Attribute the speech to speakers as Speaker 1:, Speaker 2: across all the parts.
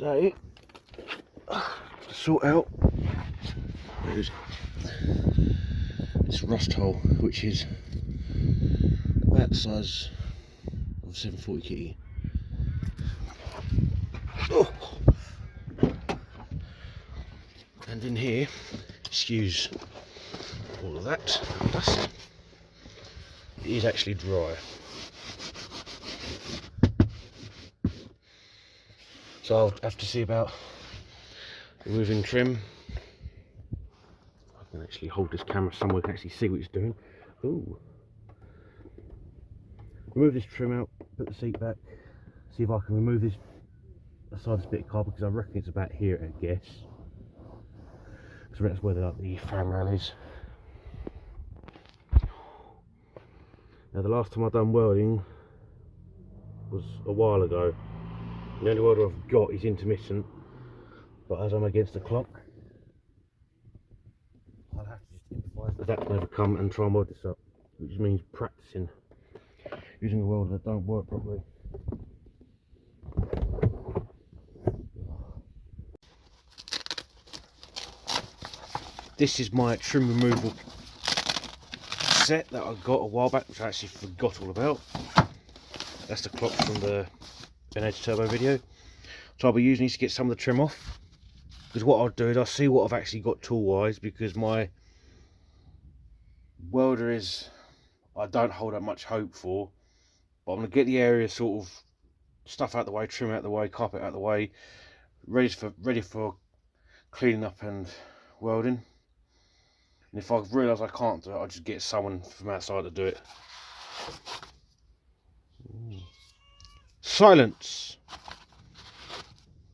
Speaker 1: today to sort out this rust hole, which is about the size of a 740 kitty. Oh. And in here, excuse all of that dust, it is actually dry. So I'll have to see about removing trim. I can actually hold this camera somewhere, I can actually see what it's doing. Ooh. Remove this trim out, put the seat back, see if I can remove this aside this bit of carpet, because I reckon it's about here, I guess. So that's where the fan rail is. Now the last time I've done welding was a while ago. The only welder I've got is intermittent, but as I'm against the clock, I'll have to just improvise that that's never come and try and weld this up, which means practicing using a welder that don't work properly. This is my trim removal set that I got a while back, which I actually forgot all about. That's the clock from the N8 Turbo video. So I'll be using these to get some of the trim off, because what I'll do is I'll see what I've actually got tool wise, because my welder is, I don't hold up much hope for, but I'm going to get the area sort of stuff out the way, trim out the way, carpet out the way, ready for cleaning up and welding. And if I realise I can't do it, I'll just get someone from outside to do it. Silence!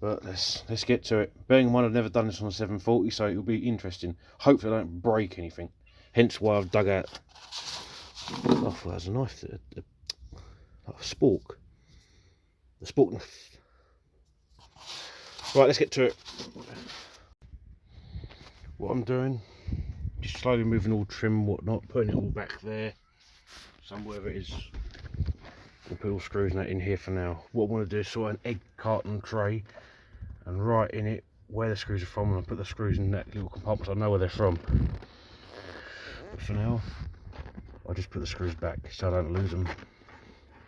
Speaker 1: But let's get to it. Bearing in mind I've never done this on a 740, so it'll be interesting. Hopefully I don't break anything. Hence why I've dug out. Oh, I thought that was a knife, a spork. The spork knife. Right, let's get to it. What I'm doing, just slowly moving all trim and whatnot, putting it all back there, somewhere it is. We'll put all screws and that in here for now. What I want to do is sort of an egg carton tray, and right in it where the screws are from, and I'll put the screws in that little compartment so I know where they're from. But for now, I'll just put the screws back so I don't lose them.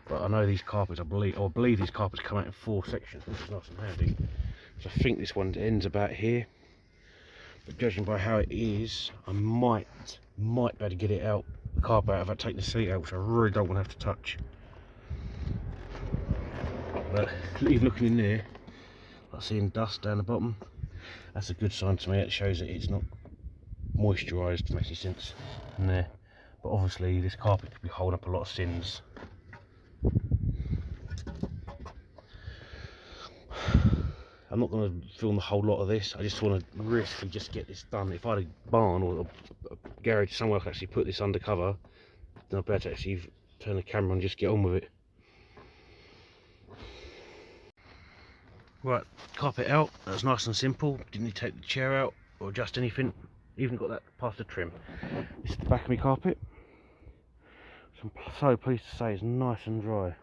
Speaker 1: But I know these carpets, I believe these carpets come out in 4 sections, which is nice and handy. So I think this one ends about here. But judging by how it is, I might be able to get it out, the carpet out, if I take the seat out, which I really don't want to have to touch. But even looking in there, like seeing dust down the bottom, that's a good sign to me. It shows that it's not moisturised, to make any sense in there. But obviously this carpet could be holding up a lot of sins. I'm not going to film the whole lot of this. I just want to risk and just get this done. If I had a barn or a garage somewhere I could actually put this under cover, then I'd be able to actually turn the camera and just get on with it. Right, carpet out. That's nice and simple. Didn't need to take the chair out or adjust anything. Even got that past the trim. This is the back of my carpet. So I'm so pleased to say it's nice and dry.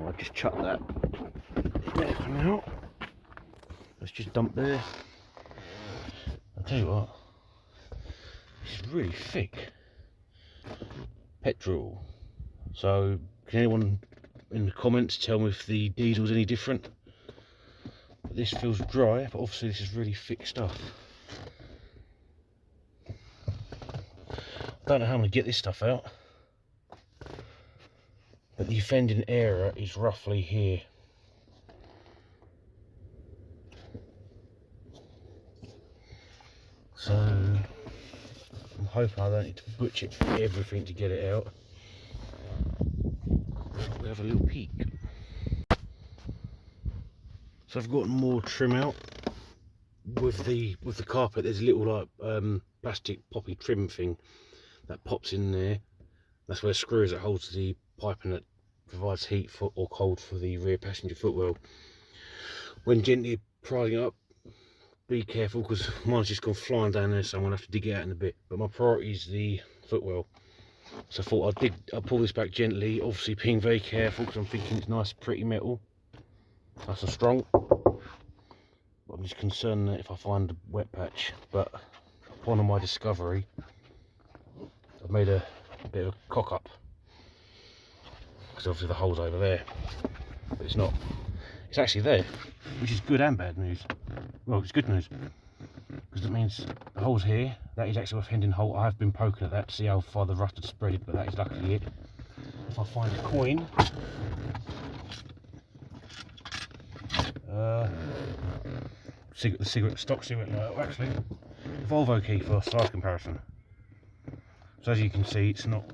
Speaker 1: I'll just chuck that there for now. Let's just dump there. I'll tell you what, it's really thick. Petrol. So can anyone in the comments tell me if the diesel's any different? But this feels dry, but obviously this is really thick stuff. I don't know how I'm going to get this stuff out, but the offending area is roughly here. So I'm hoping I don't need to butcher everything to get it out. We have a little peek. So I've got more trim out with the carpet. There's a little like plastic poppy trim thing that pops in there. That's where screws that holds the piping that provides heat for, or cold for, the rear passenger footwell. When gently prying it up, be careful, because mine's just gone flying down there, so I'm going to have to dig it out in a bit. But my priority is the footwell. So I thought I'd pull this back gently, obviously being very careful because I'm thinking it's nice pretty metal, nice and strong. I'm just concerned that if I find a wet patch, but upon my discovery I've made a bit of a cock up, because obviously the hole's over there, but it's not, it's actually there, which is good and bad news. Well, it's good news because it means the hole's here. That is actually a fending hole. I have been poking at that to see how far the rust had spread, but that is luckily it. If I find a coin, the stock cigarette lighter, actually the Volvo key for size comparison. So as you can see, it's not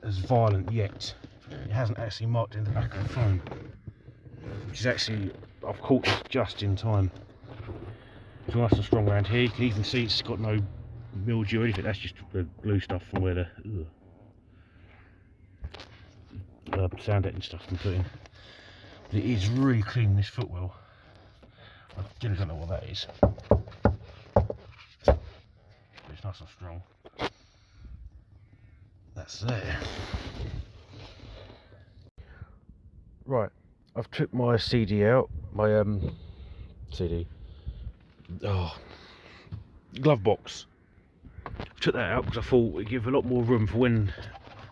Speaker 1: as violent yet. It hasn't actually marked in the back of the phone, which is actually, I've caught this just in time. It's nice and strong around here. You can even see it's got no mildew or anything. That's just the glue stuff from where the sand and stuff's been put in. But it is really clean, this footwell. I generally don't know what that is. But it's nice and strong. That's there. Right, I've took my CD out, my glove box. Took that out because I thought it'd give a lot more room for when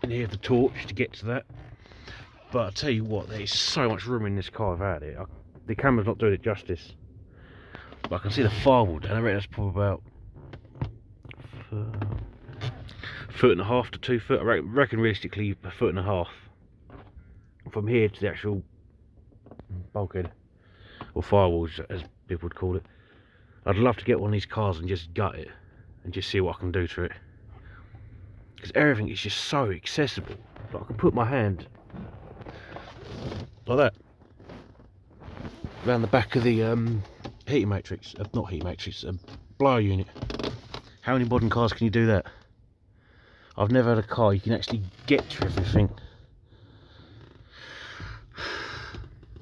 Speaker 1: in here the torch to get to that. But I tell you what, there is so much room in this car without it. The camera's not doing it justice. But I can see the firewood, and I reckon that's probably about foot and a half to 2 foot. I reckon realistically a foot and a half from here to the actual bulkhead, or firewall as people would call it. I'd love to get one of these cars and just gut it and just see what I can do to it, because everything is just so accessible. Like I can put my hand like that around the back of the heating matrix, not heating matrix, blower unit. How many modern cars can you do that? I've never had a car you can actually get to everything.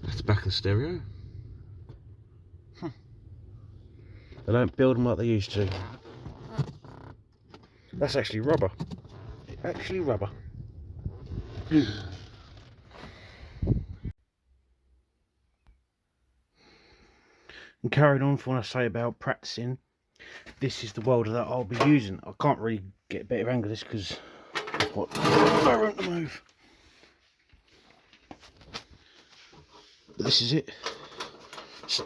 Speaker 1: That's the back of the stereo. They don't build them like they used to. That's actually rubber. Actually rubber. And carrying on for what I say about practicing, this is the welder that I'll be using. I can't really get a better angle of this because I've got no room to move. But this is it. It's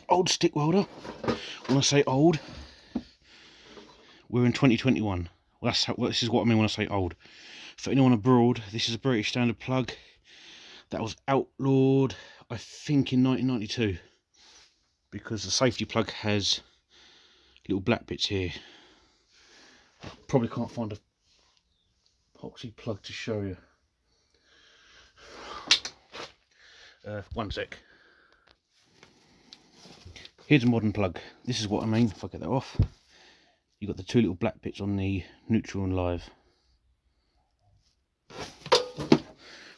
Speaker 1: old stick welder. When I say old, we're in 2021. Well, this is what I mean when I say old. For anyone abroad, this is a British standard plug that was outlawed, I think, in 1992, because the safety plug has little black bits here. I probably can't find a epoxy plug to show you. One sec. Here's a modern plug. This is what I mean. If I get that off, you've got the two little black bits on the neutral and live.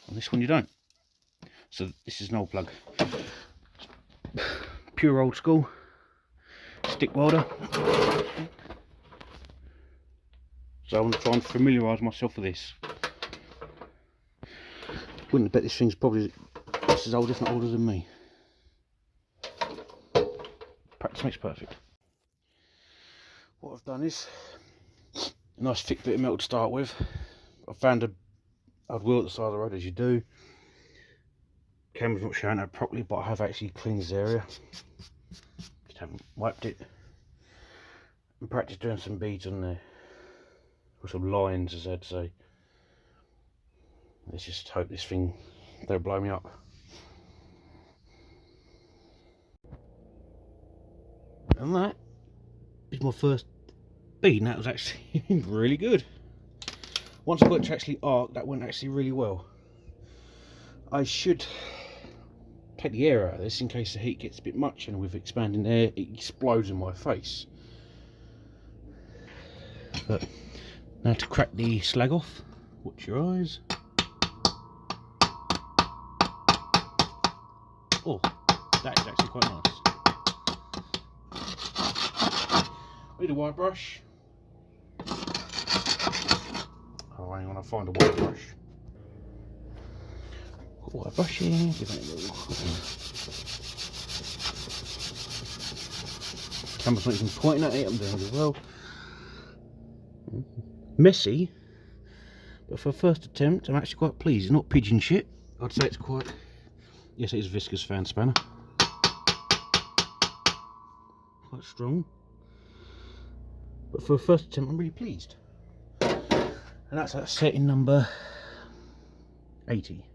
Speaker 1: On this one you don't. So this is an old plug. Pure old school stick welder. So I want to try and familiarise myself with this. Wouldn't bet this thing's probably just as old, if not older than me. Practice makes perfect. What I've done is a nice thick bit of metal to start with. I found a odd wheel at the side of the road, as you do. Camera's not showing that properly, but I have actually cleaned this area. Just haven't wiped it. And practice doing some beads on there, or some lines, as I'd say. Let's just hope this thing don't blow me up. And that is my first bead, and that was actually really good. Once I got it to actually arc, that went actually really well. I should take the air out of this in case the heat gets a bit much, and with expanding air it explodes in my face. But now to crack the slag off, watch your eyes. Oh, that is actually quite nice. I need a white brush. hang on, I'll find a white brush. Got a white brush here, give it a little. Camera's not even pointing at it, I'm doing really well. Messy, but for a first attempt, I'm actually quite pleased. It's not pigeon shit. I'd say it's quite. Yes, it is viscous fan spanner. Quite strong. But for a first attempt, I'm really pleased. And that's at setting number 80.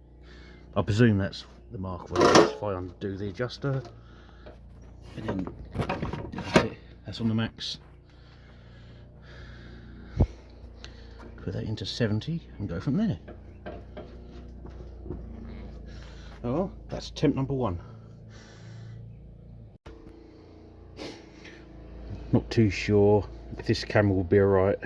Speaker 1: I presume that's the mark where if I undo the adjuster, and then that's on the max. Put that into 70 and go from there. Oh well, that's attempt number 1. Not too sure if this camera will be alright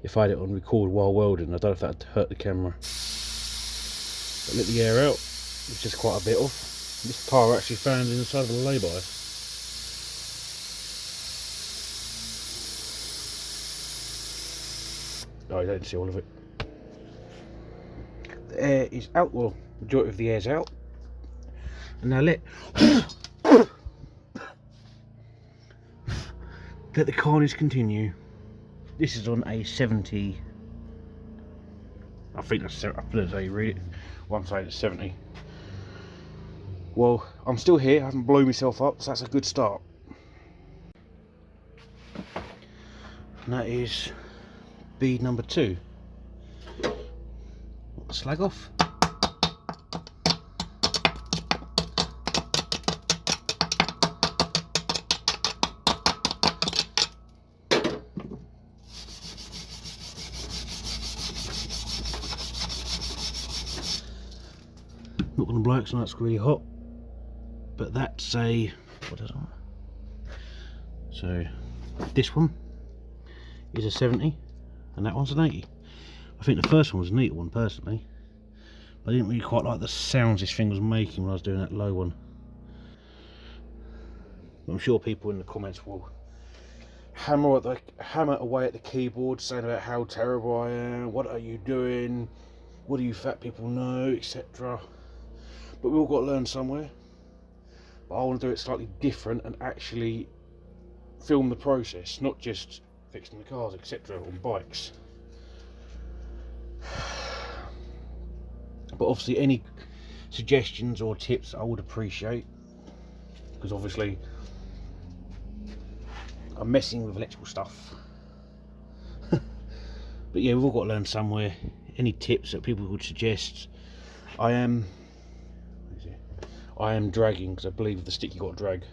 Speaker 1: if I had it on record while welding. I don't know if that would hurt the camera. But let the air out, it's just quite a bit off. This tire actually found inside of a lay-by. Oh, you don't see all of it. The air is out, well, the majority of the air's out. And now let the carnage continue. This is on a 70. I think that's, I don't know how you read it. One side is 70. Well, I'm still here, I haven't blown myself up, so that's a good start. And that is bead number 2. Slag off. Not going to blow it because it's really hot, but that's a, what is it? So this one is a 70 and that one's an 80. I think the first one was a neater one personally. I didn't really quite like the sounds this thing was making when I was doing that low one. I'm sure people in the comments will hammer away at the keyboard saying about how terrible I am, what are you doing, what do you fat people know, etc. But we've all got to learn somewhere. But I want to do it slightly different and actually film the process, not just fixing the cars, etc. on bikes. But obviously any suggestions or tips I would appreciate, because obviously I'm messing with electrical stuff. But yeah, we've all got to learn somewhere. Any tips that people would suggest. I am dragging because I believe the stick you got to drag.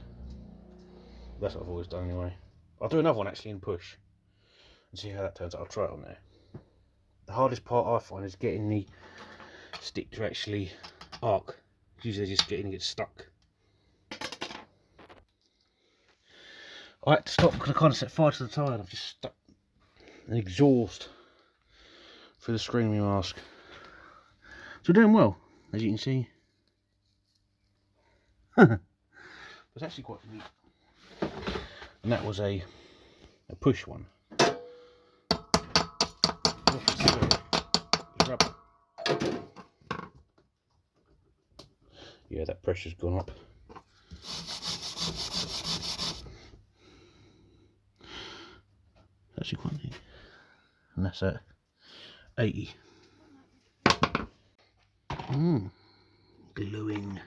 Speaker 1: That's what I've always done anyway. I'll do another one actually in push and see how that turns out. I'll try it on there. The hardest part I find is getting the stick to actually arc. Usually just getting it stuck. I had to stop because I kind of set fire to the tyre and I've just stuck an exhaust through the screaming mask. So we're doing well, as you can see. It's actually quite neat. And that was a push one. Yeah, that pressure's gone up. Actually quite neat. And that's at 80. Gluing.